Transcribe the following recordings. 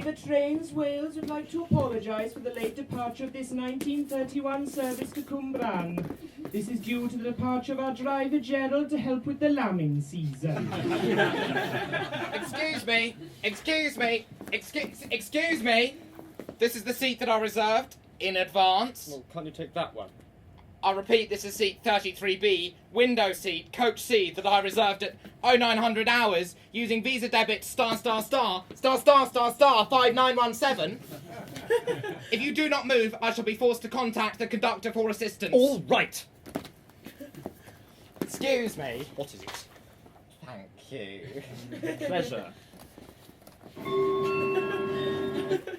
Arriva Trains Wales would like to apologise for the late departure of this 1931 service to Cwmbran. This is due to the departure of our driver Gerald to help with the lambing season. Excuse me. This is the seat that I reserved in advance. Well, can't you take that one? I repeat, this is seat 33B, window seat, coach C, that I reserved at 0900 hours using Visa debit *********5917. If you do not move, I shall be forced to contact the conductor for assistance. All right. Excuse me. What is it? Thank you. Pleasure.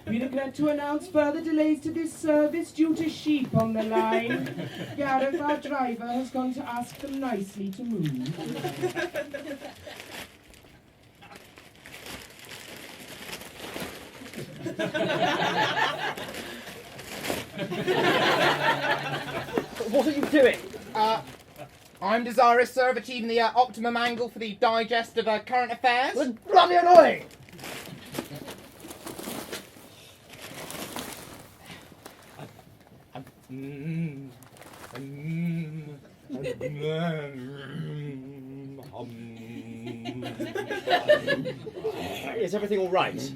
We regret to announce further delays to this service due to sheep on the line. Gareth, our driver, has gone to ask them nicely to move. What are you doing? I'm desirous, sir, of achieving the optimum angle for the digest of current affairs. That's bloody annoying! Is everything all right?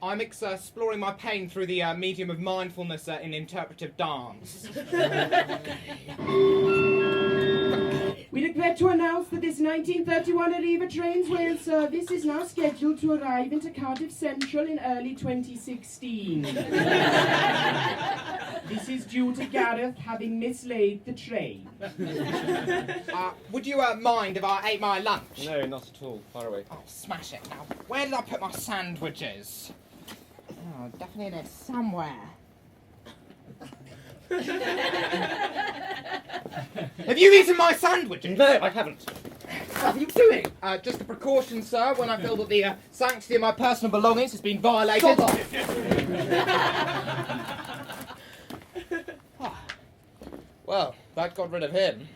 I'm exploring my pain through the medium of mindfulness in interpretive dance. We regret to announce that this 1931 Arriva Trains Wales service is now scheduled to arrive into Cardiff Central in early 2016. This is due to Gareth having mislaid the train. Would you mind if I ate my lunch? No, not at all. Far away. Oh, smash it. Now, where did I put my sandwiches? Oh, definitely in there somewhere. Have you eaten my sandwiches? No, I haven't. What are you doing? Just a precaution, sir, when I feel that the sanctity of my personal belongings has been violated. Stop it! Well, that got rid of him.